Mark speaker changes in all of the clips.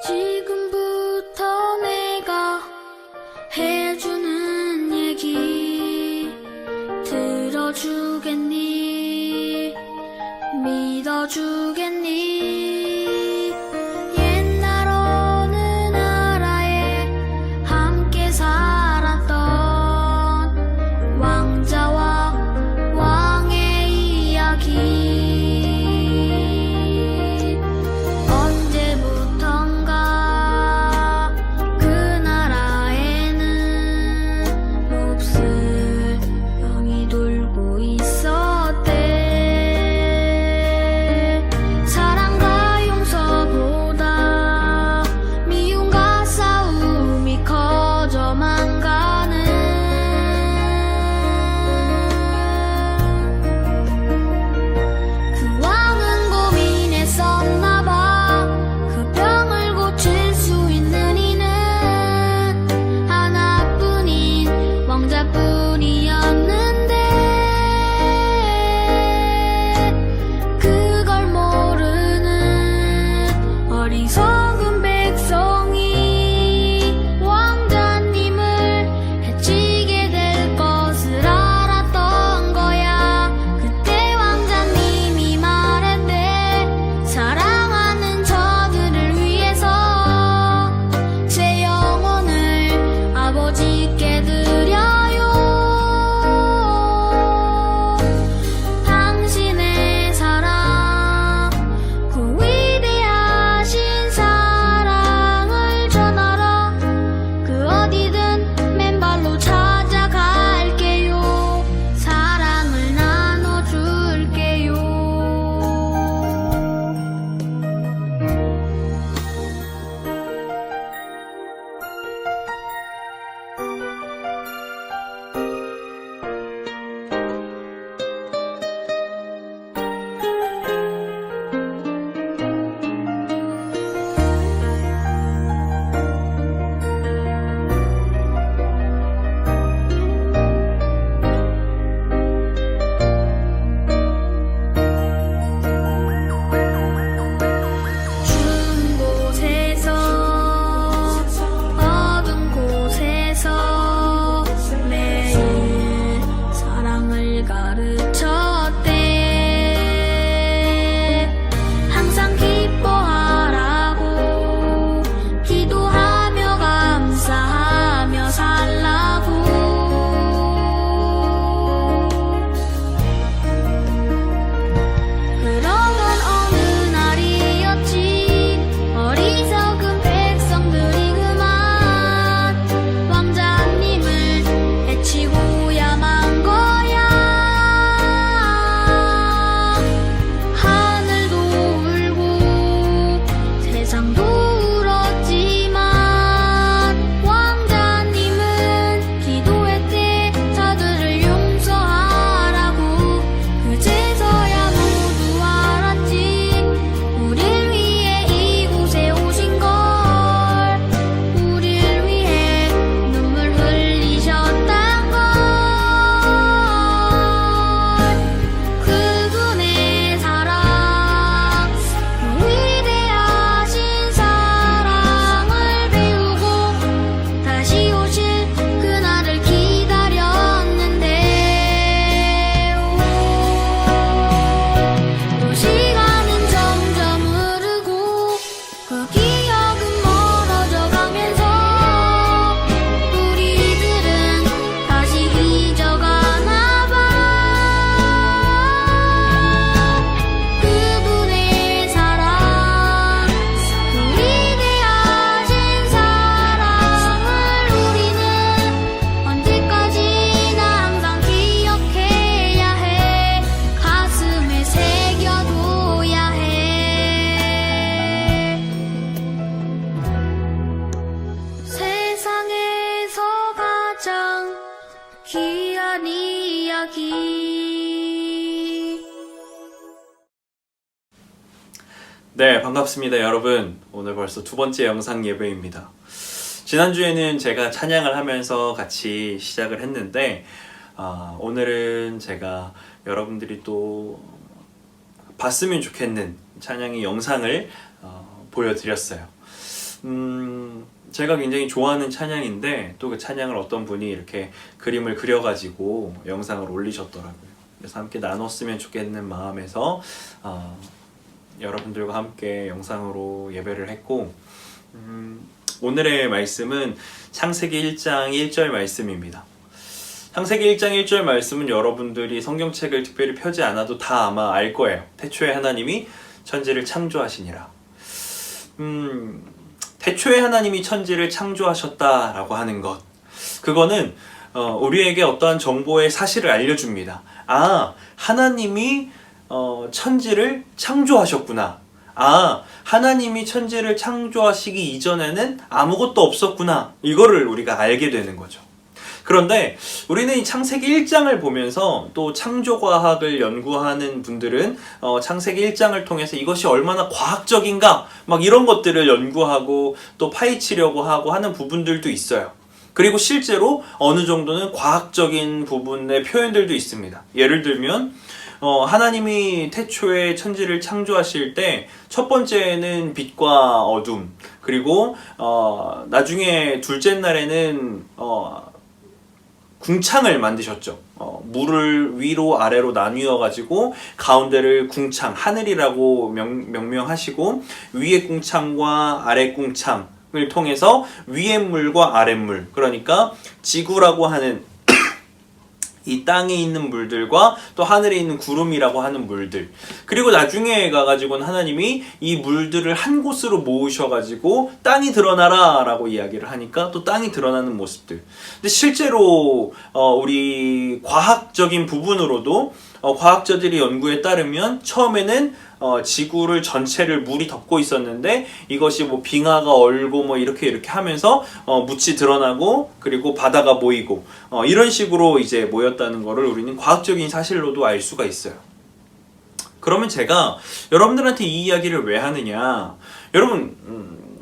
Speaker 1: 지금부터 내가 해주는 얘기 들어주겠니? 믿어주겠니? 옛날 어느 나라에 함께 살았던 왕자와 왕의 이야기. 언제부턴가 그 나라에는 몹쓸 병이 돌고 있었대. 사랑과 용서보다 미움과 싸움이 커져만 가는 그 왕은 고민했었나봐. 그 병을 고칠 수 있는 이는 하나뿐인 왕자뿐이었는데 그걸 모르는 어리석은 백성이 왕자님을 해치게 될 것을 알았던 거야. 그때 왕자님이 말했대. 사랑하는 저들을 위해서 제 영혼을 아버지께 드려요. 당신의 사랑, 그 위대하신 사랑을 전하러 그 어디든 맨발로 찾아갈게요. 사랑을 나눠줄게요. 추운 곳에서 어두운 곳에서 매일 사랑을 가르쳤대. 항상 기뻐하라고 기도하며 감사하며 살라고. 그러던 어느 날이었지. 어리석은 백성들이 그만 왕자님을 해치고야 만 거야. 하늘도 울고 세상도 울었지만 왕자님은 기도했대. 저들을 용서하라고. 그제서야 모두 알았지. 우릴 위해 이곳에 오신 걸. 우릴 위해 눈물 흘리셨단 걸. 그분의 사랑, 그 위대하신 사랑을 배우고 다시 오실 그날을 기다렸는데 또 시간은 점점 흐르고 그 기억은 멀어져 가면서 우리들은 다시 잊어가나 봐. 그분의 사랑, 그 위대하신 사랑을 우리는 언제까지나 항상 기억해야 해. 가슴에 새겨둬야 해. 세상에서 가장 귀한 이야기.
Speaker 2: 네, 반갑습니다 여러분. 오늘 벌써 두 번째 영상 예배입니다. 지난주에는 제가 찬양을 하면서 같이 시작을 했는데 오늘은 제가 여러분들이 또 봤으면 좋겠는 찬양의 영상을 보여드렸어요. 제가 굉장히 좋아하는 찬양인데 또 그 찬양을 어떤 분이 이렇게 그림을 그려가지고 영상을 올리셨더라고요. 그래서 함께 나눴으면 좋겠는 마음에서 여러분들과 함께 영상으로 예배를 했고 오늘의 말씀은 창세기 1장 1절 말씀입니다. 창세기 1장 1절 말씀은 여러분들이 성경책을 특별히 펴지 않아도 다 아마 알 거예요. 태초에 하나님이 천지를 창조하시니라. 태초에 하나님이 천지를 창조하셨다라고 하는 것, 그거는 우리에게 어떠한 정보의 사실을 알려줍니다. 하나님이 천지를 창조하셨구나. 하나님이 천지를 창조하시기 이전에는 아무것도 없었구나. 이거를 우리가 알게 되는 거죠. 그런데 우리는 이 창세기 1장을 보면서 또 창조과학을 연구하는 분들은 창세기 1장을 통해서 이것이 얼마나 과학적인가 막 이런 것들을 연구하고 또 파헤치려고 하고 하는 부분들도 있어요. 그리고 실제로 어느 정도는 과학적인 부분의 표현들도 있습니다. 예를 들면 하나님이 태초에 천지를 창조하실 때 첫 번째는 빛과 어둠, 그리고 나중에 둘째 날에는 궁창을 만드셨죠. 물을 위로 아래로 나뉘어 가지고 가운데를 궁창, 하늘이라고 명명하시고 위에 궁창과 아래 궁창을 통해서 위의 물과 아래 물, 그러니까 지구라고 하는 이 땅에 있는 물들과 또 하늘에 있는 구름이라고 하는 물들, 그리고 나중에 가가지고는 하나님이 이 물들을 한 곳으로 모으셔가지고 땅이 드러나라 라고 이야기를 하니까 또 땅이 드러나는 모습들. 근데 실제로 우리 과학적인 부분으로도 과학자들의 연구에 따르면 처음에는 지구를 전체를 물이 덮고 있었는데 이것이 뭐 빙하가 얼고 뭐 이렇게 하면서 묻이 드러나고 그리고 바다가 모이고 이런 식으로 이제 모였다는 거를 우리는 과학적인 사실로도 알 수가 있어요. 그러면 제가 여러분들한테 이 이야기를 왜 하느냐? 여러분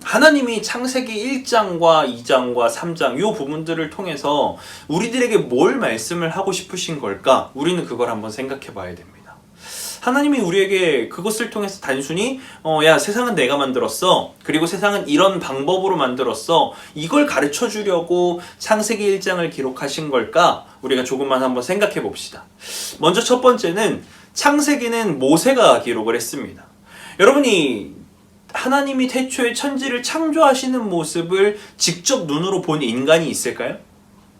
Speaker 2: 하나님이 창세기 1장과 2장과 3장 이 부분들을 통해서 우리들에게 뭘 말씀을 하고 싶으신 걸까? 우리는 그걸 한번 생각해 봐야 됩니다. 하나님이 우리에게 그것을 통해서 단순히 야, 세상은 내가 만들었어, 그리고 세상은 이런 방법으로 만들었어, 이걸 가르쳐 주려고 창세기 1장을 기록하신 걸까? 우리가 조금만 한번 생각해 봅시다. 먼저 첫 번째는 창세기는 모세가 기록을 했습니다. 여러분이 하나님이 태초에 천지를 창조하시는 모습을 직접 눈으로 본 인간이 있을까요?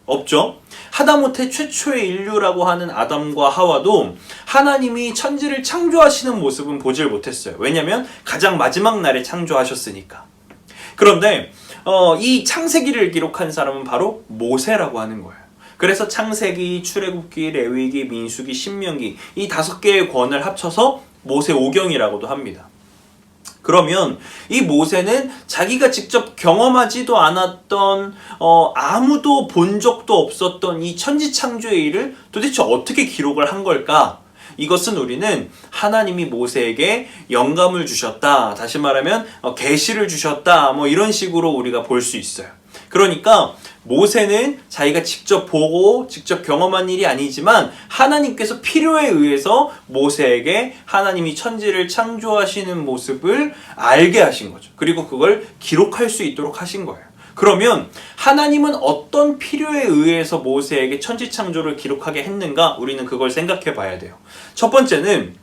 Speaker 2: 없죠. 하다못해 최초의 인류라고 하는 아담과 하와도 하나님이 천지를 창조하시는 모습은 보질 못했어요. 왜냐하면 가장 마지막 날에 창조하셨으니까. 그런데 이 창세기를 기록한 사람은 바로 모세라고 하는 거예요. 그래서 창세기, 출애굽기, 레위기, 민수기, 신명기 이 5개의 권을 합쳐서 모세오경이라고도 합니다. 그러면 이 모세는 자기가 직접 경험하지도 않았던 아무도 본 적도 없었던 이 천지창조의 일을 도대체 어떻게 기록을 한 걸까? 이것은 우리는 하나님이 모세에게 영감을 주셨다, 다시 말하면 계시를 주셨다, 뭐 이런 식으로 우리가 볼 수 있어요. 그러니까 모세는 자기가 직접 보고 직접 경험한 일이 아니지만 하나님께서 필요에 의해서 모세에게 하나님이 천지를 창조하시는 모습을 알게 하신 거죠. 그리고 그걸 기록할 수 있도록 하신 거예요. 그러면 하나님은 어떤 필요에 의해서 모세에게 천지 창조를 기록하게 했는가? 우리는 그걸 생각해 봐야 돼요. 첫 번째는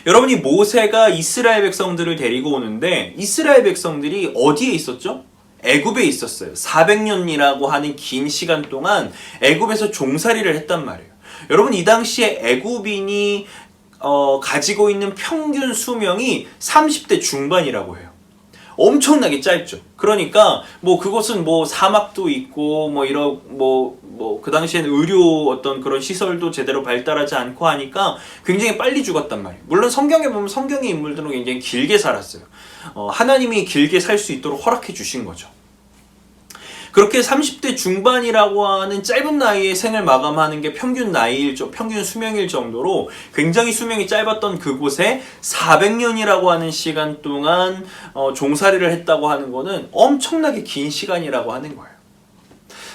Speaker 2: 여러분이 모세가 이스라엘 백성들을 데리고 오는데 이스라엘 백성들이 어디에 있었죠? 애굽에 있었어요. 400년이라고 하는 긴 시간 동안 애굽에서 종살이를 했단 말이에요. 여러분 이 당시에 애굽인이 가지고 있는 평균 수명이 30대 중반이라고 해요. 엄청나게 짧죠. 그러니까 뭐 그것은 뭐 사막도 있고 뭐 이런 그 당시에는 의료 어떤 그런 시설도 제대로 발달하지 않고 하니까 굉장히 빨리 죽었단 말이에요. 물론 성경에 보면 성경의 인물들은 굉장히 길게 살았어요. 하나님이 길게 살 수 있도록 허락해 주신 거죠. 그렇게 30대 중반이라고 하는 짧은 나이에 생을 마감하는 게 평균 나이일, 평균 수명일 정도로 굉장히 수명이 짧았던 그곳에 400년이라고 하는 시간 동안 종살이를 했다고 하는 거는 엄청나게 긴 시간이라고 하는 거예요.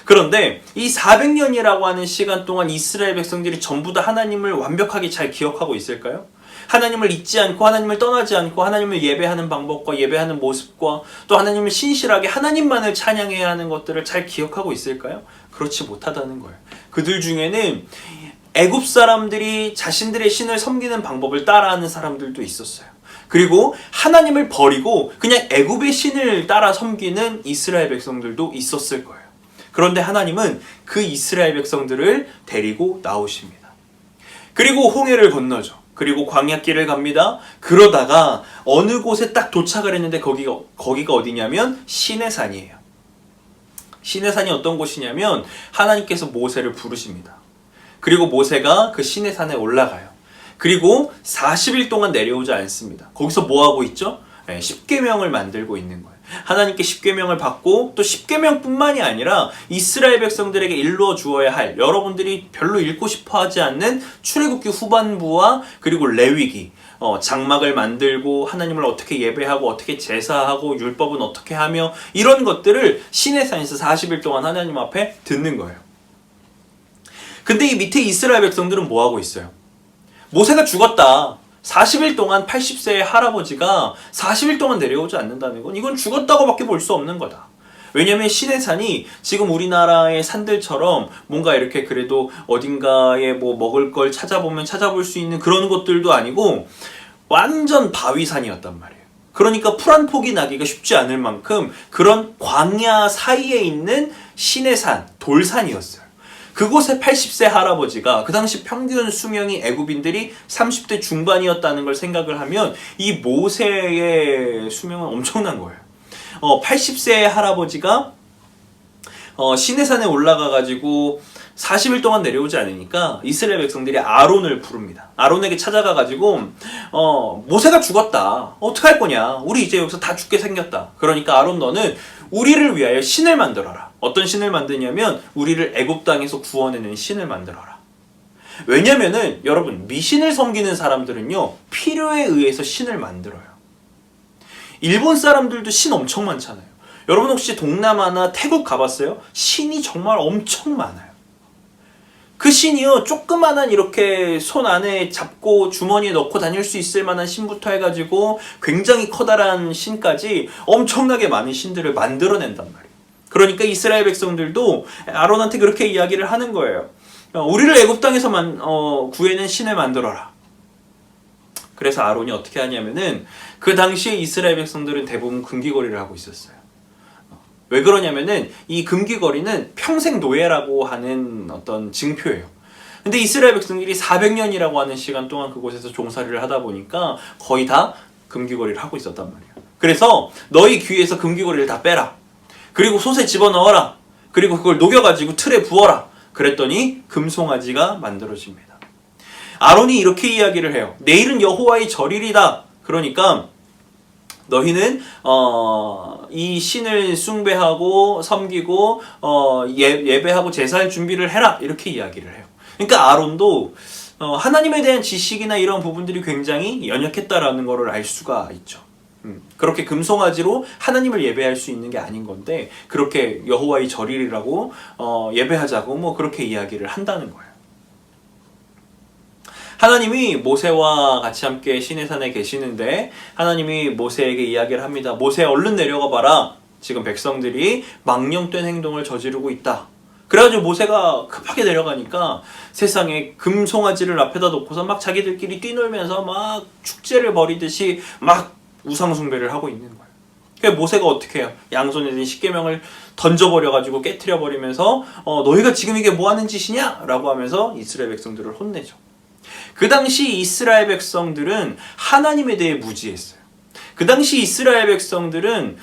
Speaker 2: 그런데 이 400년이라고 하는 시간 동안 이스라엘 백성들이 전부 다 하나님을 완벽하게 잘 기억하고 있을까요? 하나님을 잊지 않고 하나님을 떠나지 않고 하나님을 예배하는 방법과 예배하는 모습과 또 하나님을 신실하게 하나님만을 찬양해야 하는 것들을 잘 기억하고 있을까요? 그렇지 못하다는 거예요. 그들 중에는 애굽 사람들이 자신들의 신을 섬기는 방법을 따라하는 사람들도 있었어요. 그리고 하나님을 버리고 그냥 애굽의 신을 따라 섬기는 이스라엘 백성들도 있었을 거예요. 그런데 하나님은 그 이스라엘 백성들을 데리고 나오십니다. 그리고 홍해를 건너죠. 그리고 광야길을 갑니다. 그러다가 어느 곳에 딱 도착을 했는데 거기가 어디냐면 시내산이에요. 시내산이 어떤 곳이냐면 하나님께서 모세를 부르십니다. 그리고 모세가 그 시내산에 올라가요. 그리고 40일 동안 내려오지 않습니다. 거기서 뭐 하고 있죠? 십계명을 만들고 있는 거예요. 하나님께 십계명을 받고 또 십계명뿐만이 아니라 이스라엘 백성들에게 일러 주어야 할 여러분들이 별로 읽고 싶어 하지 않는 출애굽기 후반부와 그리고 레위기 장막을 만들고 하나님을 어떻게 예배하고 어떻게 제사하고 율법은 어떻게 하며 이런 것들을 시내산에서 40일 동안 하나님 앞에 듣는 거예요. 근데 이 밑에 이스라엘 백성들은 뭐 하고 있어요? 모세가 죽었다. 40일 동안 80세의 할아버지가 40일 동안 내려오지 않는다는 건 이건 죽었다고밖에 볼 수 없는 거다. 왜냐면 시내산이 지금 우리나라의 산들처럼 뭔가 이렇게 그래도 어딘가에 뭐 먹을 걸 찾아볼 수 있는 그런 곳들도 아니고 완전 바위산이었단 말이에요. 그러니까 풀 한 폭이 나기가 쉽지 않을 만큼 그런 광야 사이에 있는 시내산, 돌산이었어요. 그곳에 80세 할아버지가 그 당시 평균 수명이 애굽인들이 30대 중반이었다는 걸 생각을 하면 이 모세의 수명은 엄청난 거예요. 80세의 할아버지가 시내산에 올라가가지고 40일 동안 내려오지 않으니까 이스라엘 백성들이 아론을 부릅니다. 아론에게 찾아가가지고 모세가 죽었다. 어떡할 거냐. 우리 이제 여기서 다 죽게 생겼다. 그러니까 아론 너는 우리를 위하여 신을 만들어라. 어떤 신을 만드냐면 우리를 애굽 땅에서 구원해낸 신을 만들어라. 왜냐면은 여러분 미신을 섬기는 사람들은요 필요에 의해서 신을 만들어요. 일본 사람들도 신 엄청 많잖아요. 여러분 혹시 동남아나 태국 가봤어요? 신이 정말 엄청 많아요. 그 신이요 조그만한 이렇게 손 안에 잡고 주머니에 넣고 다닐 수 있을 만한 신부터 해가지고 굉장히 커다란 신까지 엄청나게 많은 신들을 만들어낸단 말이에요. 그러니까 이스라엘 백성들도 아론한테 그렇게 이야기를 하는 거예요. 우리를 애굽 땅에서 구해낸 신을 만들어라. 그래서 아론이 어떻게 하냐면은 그 당시에 이스라엘 백성들은 대부분 금기거리를 하고 있었어요. 왜 그러냐면은 이 금기거리는 평생 노예라고 하는 어떤 징표예요. 근데 이스라엘 백성들이 400년이라고 하는 시간 동안 그곳에서 종살이를 하다 보니까 거의 다 금기거리를 하고 있었단 말이에요. 그래서 너희 귀에서 금기거리를 다 빼라. 그리고 솥에 집어넣어라. 그리고 그걸 녹여가지고 틀에 부어라. 그랬더니 금송아지가 만들어집니다. 아론이 이렇게 이야기를 해요. 내일은 여호와의 절일이다. 그러니까 너희는 이 신을 숭배하고 섬기고 예배하고 제사할 준비를 해라. 이렇게 이야기를 해요. 그러니까 아론도 하나님에 대한 지식이나 이런 부분들이 굉장히 연약했다라는 것을 알 수가 있죠. 그렇게 금송아지로 하나님을 예배할 수 있는 게 아닌 건데 그렇게 여호와의 절일이라고 예배하자고 뭐 그렇게 이야기를 한다는 거예요. 하나님이 모세와 같이 함께 시내산에 계시는데 하나님이 모세에게 이야기를 합니다. 모세 얼른 내려가 봐라. 지금 백성들이 망령된 행동을 저지르고 있다. 그래가지고 모세가 급하게 내려가니까 세상에 금송아지를 앞에다 놓고서 막 자기들끼리 뛰놀면서 막 축제를 벌이듯이 막 우상숭배를 하고 있는 거예요. 그래서 모세가 어떻게 해요? 양손에 든 십계명을 던져버려가지고 깨트려버리면서 너희가 지금 이게 뭐하는 짓이냐? 라고 하면서 이스라엘 백성들을 혼내죠. 그 당시 이스라엘 백성들은 하나님에 대해 무지했어요. 그 당시 이스라엘 백성들은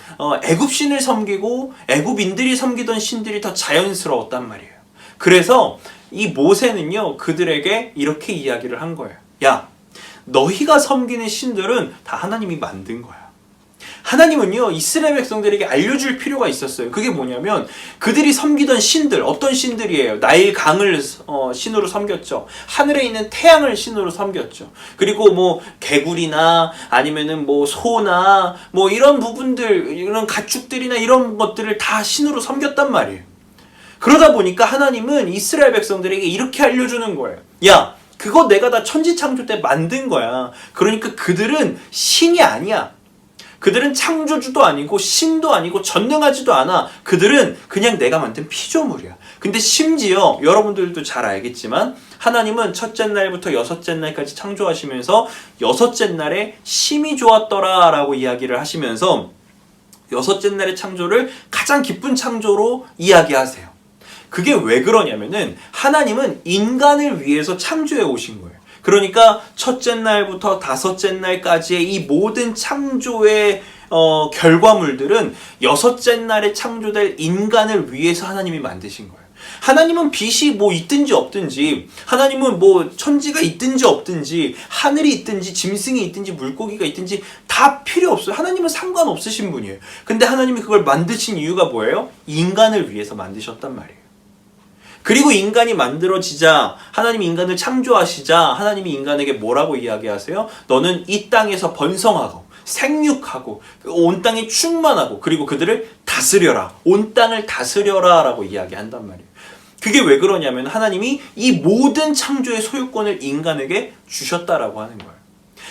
Speaker 2: 애굽신을 섬기고 애굽인들이 섬기던 신들이 더 자연스러웠단 말이에요. 그래서 이 모세는요 그들에게 이렇게 이야기를 한 거예요. 야, 너희가 섬기는 신들은 다 하나님이 만든 거야. 하나님은요, 이스라엘 백성들에게 알려줄 필요가 있었어요. 그게 뭐냐면 그들이 섬기던 신들, 어떤 신들이에요? 나일 강을 신으로 섬겼죠. 하늘에 있는 태양을 신으로 섬겼죠. 그리고 뭐 개구리나 아니면은 뭐 소나 뭐 이런 부분들, 이런 가축들이나 이런 것들을 다 신으로 섬겼단 말이에요. 그러다 보니까 하나님은 이스라엘 백성들에게 이렇게 알려주는 거예요. 야, 그거 내가 다 천지창조 때 만든 거야. 그러니까 그들은 신이 아니야. 그들은 창조주도 아니고 신도 아니고 전능하지도 않아. 그들은 그냥 내가 만든 피조물이야. 근데 심지어 여러분들도 잘 알겠지만 하나님은 첫째 날부터 여섯째 날까지 창조하시면서 여섯째 날에 심히 좋았더라 라고 이야기를 하시면서 여섯째 날의 창조를 가장 기쁜 창조로 이야기하세요. 그게 왜 그러냐면은 하나님은 인간을 위해서 창조해 오신 거예요. 그러니까 첫째 날부터 다섯째 날까지의 이 모든 창조의 결과물들은 여섯째 날에 창조될 인간을 위해서 하나님이 만드신 거예요. 하나님은 빛이 뭐 있든지 없든지, 하나님은 뭐 천지가 있든지 없든지, 하늘이 있든지 짐승이 있든지 물고기가 있든지 다 필요 없어요. 하나님은 상관없으신 분이에요. 근데 하나님이 그걸 만드신 이유가 뭐예요? 인간을 위해서 만드셨단 말이에요. 그리고 인간이 만들어지자, 하나님이 인간을 창조하시자 하나님이 인간에게 뭐라고 이야기하세요? 너는 이 땅에서 번성하고 생육하고 온 땅에 충만하고 그리고 그들을 다스려라. 온 땅을 다스려라 라고 이야기한단 말이에요. 그게 왜 그러냐면 하나님이 이 모든 창조의 소유권을 인간에게 주셨다라고 하는 거예요.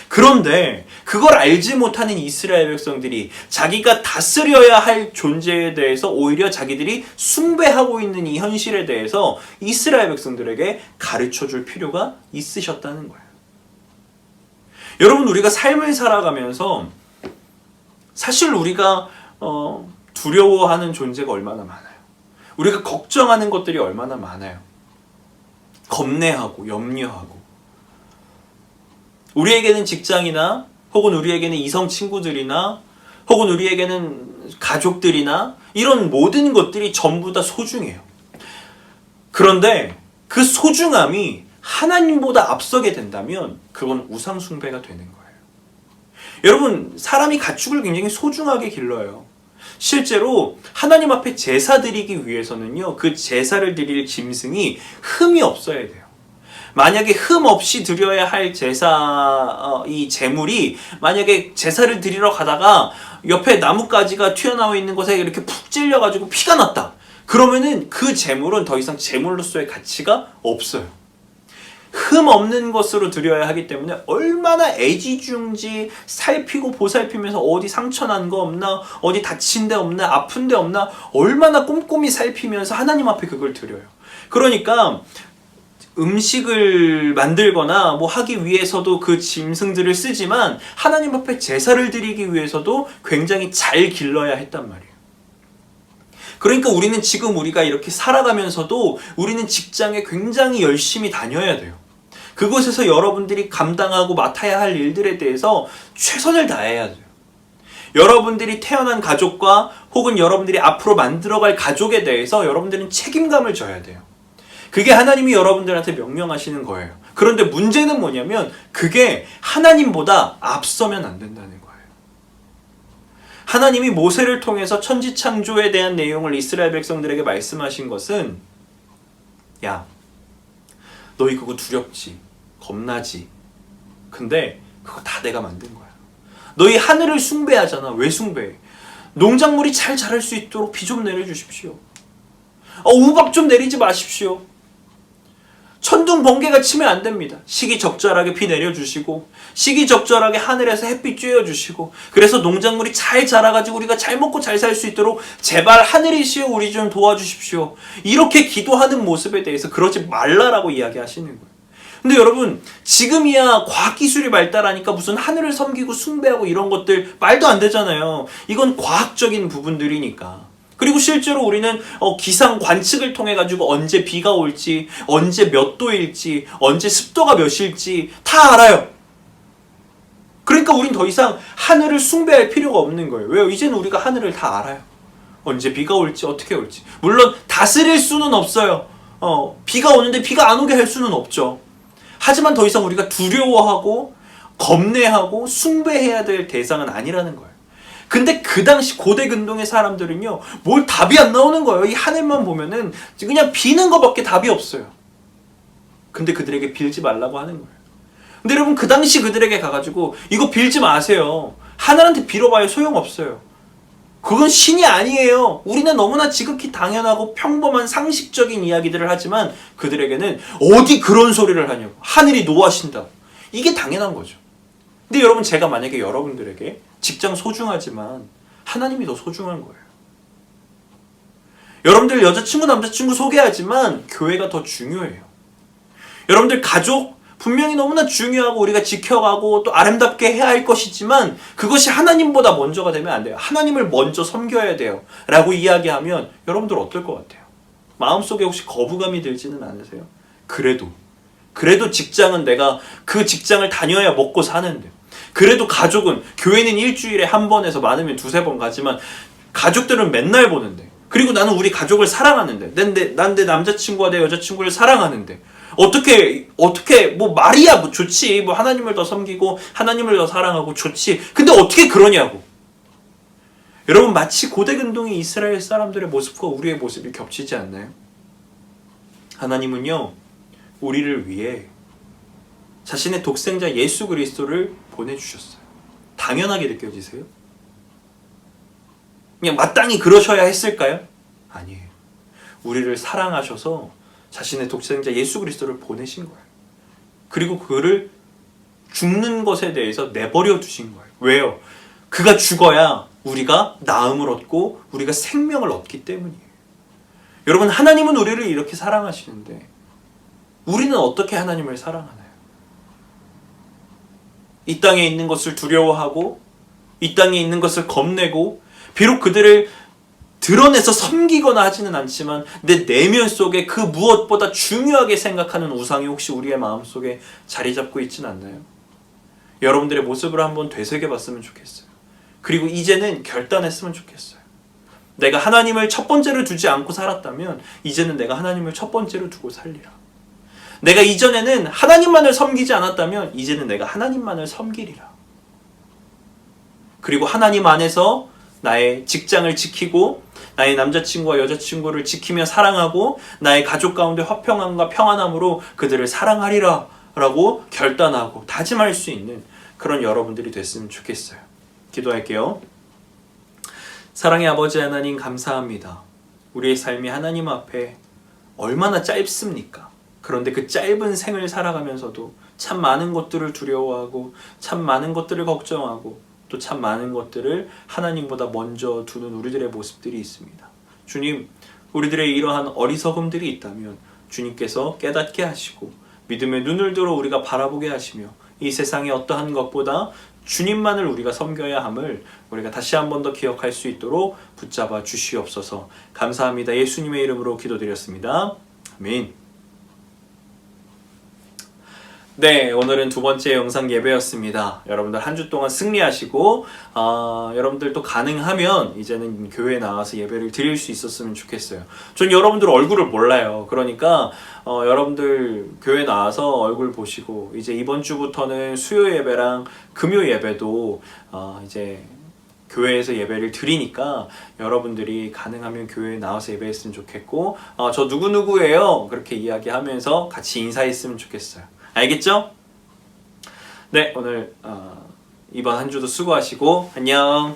Speaker 2: 그런데 그걸 알지 못하는 이스라엘 백성들이 자기가 다스려야 할 존재에 대해서 오히려 자기들이 숭배하고 있는 이 현실에 대해서 이스라엘 백성들에게 가르쳐 줄 필요가 있으셨다는 거예요. 여러분, 우리가 삶을 살아가면서 사실 우리가 두려워하는 존재가 얼마나 많아요. 우리가 걱정하는 것들이 얼마나 많아요. 겁내하고 염려하고. 우리에게는 직장이나 혹은 우리에게는 이성 친구들이나 혹은 우리에게는 가족들이나 이런 모든 것들이 전부 다 소중해요. 그런데 그 소중함이 하나님보다 앞서게 된다면 그건 우상숭배가 되는 거예요. 여러분, 사람이 가축을 굉장히 소중하게 길러요. 실제로 하나님 앞에 제사 드리기 위해서는요, 그 제사를 드릴 짐승이 흠이 없어야 돼요. 만약에 흠 없이 드려야 할 제사, 이 제물이 만약에 제사를 드리러 가다가 옆에 나뭇가지가 튀어나와 있는 곳에 이렇게 푹 찔려가지고 피가 났다. 그러면은 그 제물은 더 이상 제물로서의 가치가 없어요. 흠 없는 것으로 드려야 하기 때문에 얼마나 애지중지 살피고 보살피면서 어디 상처 난 거 없나, 어디 다친 데 없나, 아픈 데 없나 얼마나 꼼꼼히 살피면서 하나님 앞에 그걸 드려요. 그러니까 음식을 만들거나 뭐 하기 위해서도 그 짐승들을 쓰지만 하나님 앞에 제사를 드리기 위해서도 굉장히 잘 길러야 했단 말이에요. 그러니까 우리는 지금 우리가 이렇게 살아가면서도 우리는 직장에 굉장히 열심히 다녀야 돼요. 그곳에서 여러분들이 감당하고 맡아야 할 일들에 대해서 최선을 다해야 돼요. 여러분들이 태어난 가족과 혹은 여러분들이 앞으로 만들어갈 가족에 대해서 여러분들은 책임감을 져야 돼요. 그게 하나님이 여러분들한테 명령하시는 거예요. 그런데 문제는 뭐냐면 그게 하나님보다 앞서면 안 된다는 거예요. 하나님이 모세를 통해서 천지창조에 대한 내용을 이스라엘 백성들에게 말씀하신 것은, 야, 너희 그거 두렵지, 겁나지. 근데 그거 다 내가 만든 거야. 너희 하늘을 숭배하잖아. 왜 숭배해? 농작물이 잘 자랄 수 있도록 비 좀 내려주십시오. 우박 좀 내리지 마십시오. 천둥 번개가 치면 안 됩니다. 시기적절하게 비 내려주시고 시기적절하게 하늘에서 햇빛 쬐어주시고 그래서 농작물이 잘 자라가지고 우리가 잘 먹고 잘 살 수 있도록 제발 하늘이시여 우리 좀 도와주십시오. 이렇게 기도하는 모습에 대해서 그러지 말라라고 이야기하시는 거예요. 근데 여러분, 지금이야 과학기술이 발달하니까 무슨 하늘을 섬기고 숭배하고 이런 것들 말도 안 되잖아요. 이건 과학적인 부분들이니까. 그리고 실제로 우리는 기상 관측을 통해 가지고 언제 비가 올지, 언제 몇 도일지, 언제 습도가 몇일지 다 알아요. 그러니까 우린 더 이상 하늘을 숭배할 필요가 없는 거예요. 왜요? 이제는 우리가 하늘을 다 알아요. 언제 비가 올지, 어떻게 올지. 물론 다스릴 수는 없어요. 비가 오는데 비가 안 오게 할 수는 없죠. 하지만 더 이상 우리가 두려워하고 겁내하고 숭배해야 될 대상은 아니라는 거예요. 근데 그 당시 고대 근동의 사람들은요, 뭘 답이 안 나오는 거예요. 이 하늘만 보면은 그냥 비는 거밖에 답이 없어요. 근데 그들에게 빌지 말라고 하는 거예요. 근데 여러분, 그 당시 그들에게 가가지고 이거 빌지 마세요. 하늘한테 빌어봐야 소용없어요. 그건 신이 아니에요. 우리는 너무나 지극히 당연하고 평범한 상식적인 이야기들을 하지만 그들에게는 어디 그런 소리를 하냐고. 하늘이 노하신다. 이게 당연한 거죠. 근데 여러분, 제가 만약에 여러분들에게 직장 소중하지만 하나님이 더 소중한 거예요. 여러분들 여자친구 남자친구 소개하지만 교회가 더 중요해요. 여러분들 가족 분명히 너무나 중요하고 우리가 지켜가고 또 아름답게 해야 할 것이지만 그것이 하나님보다 먼저가 되면 안 돼요. 하나님을 먼저 섬겨야 돼요 라고 이야기하면 여러분들 어떨 것 같아요? 마음속에 혹시 거부감이 들지는 않으세요? 그래도 직장은 내가 그 직장을 다녀야 먹고 사는데, 그래도 가족은 교회는 일주일에 한 번에서 많으면 두세 번 가지만 가족들은 맨날 보는데, 그리고 나는 우리 가족을 사랑하는데, 난 내 남자친구와 내 여자친구를 사랑하는데 어떻게 뭐 말이야 뭐 좋지, 뭐 하나님을 더 섬기고 하나님을 더 사랑하고 좋지, 근데 어떻게 그러냐고. 여러분, 마치 고대 근동의 이스라엘 사람들의 모습과 우리의 모습이 겹치지 않나요? 하나님은요, 우리를 위해 자신의 독생자 예수 그리스도를 보내주셨어요. 당연하게 느껴지세요? 그냥 마땅히 그러셔야 했을까요? 아니에요. 우리를 사랑하셔서 자신의 독생자 예수 그리스도를 보내신 거예요. 그리고 그를 죽는 것에 대해서 내버려 두신 거예요. 왜요? 그가 죽어야 우리가 나음을 얻고 우리가 생명을 얻기 때문이에요. 여러분, 하나님은 우리를 이렇게 사랑하시는데 우리는 어떻게 하나님을 사랑하나요? 이 땅에 있는 것을 두려워하고 이 땅에 있는 것을 겁내고, 비록 그들을 드러내서 섬기거나 하지는 않지만 내 내면 속에 그 무엇보다 중요하게 생각하는 우상이 혹시 우리의 마음속에 자리 잡고 있지는 않나요? 여러분들의 모습을 한번 되새겨봤으면 좋겠어요. 그리고 이제는 결단했으면 좋겠어요. 내가 하나님을 첫 번째로 두지 않고 살았다면 이제는 내가 하나님을 첫 번째로 두고 살리라. 내가 이전에는 하나님만을 섬기지 않았다면 이제는 내가 하나님만을 섬기리라. 그리고 하나님 안에서 나의 직장을 지키고 나의 남자친구와 여자친구를 지키며 사랑하고 나의 가족 가운데 화평함과 평안함으로 그들을 사랑하리라 라고 결단하고 다짐할 수 있는 그런 여러분들이 됐으면 좋겠어요. 기도할게요. 사랑의 아버지 하나님, 감사합니다. 우리의 삶이 하나님 앞에 얼마나 짧습니까? 그런데 그 짧은 생을 살아가면서도 참 많은 것들을 두려워하고 참 많은 것들을 걱정하고 또 참 많은 것들을 하나님보다 먼저 두는 우리들의 모습들이 있습니다. 주님, 우리들의 이러한 어리석음들이 있다면 주님께서 깨닫게 하시고 믿음의 눈을 들어 우리가 바라보게 하시며 이 세상의 어떠한 것보다 주님만을 우리가 섬겨야 함을 우리가 다시 한 번 더 기억할 수 있도록 붙잡아 주시옵소서. 감사합니다. 예수님의 이름으로 기도드렸습니다. 아멘. 네, 오늘은 두 번째 영상 예배였습니다. 여러분들 한 주 동안 승리하시고 여러분들도 가능하면 이제는 교회에 나와서 예배를 드릴 수 있었으면 좋겠어요. 전 여러분들 얼굴을 몰라요. 그러니까 여러분들 교회 나와서 얼굴 보시고 이제 이번 주부터는 수요 예배랑 금요 예배도 이제 교회에서 예배를 드리니까 여러분들이 가능하면 교회에 나와서 예배했으면 좋겠고 저 누구누구예요 그렇게 이야기하면서 같이 인사했으면 좋겠어요. 알겠죠? 네, 오늘 이번 한 주도 수고하시고 안녕.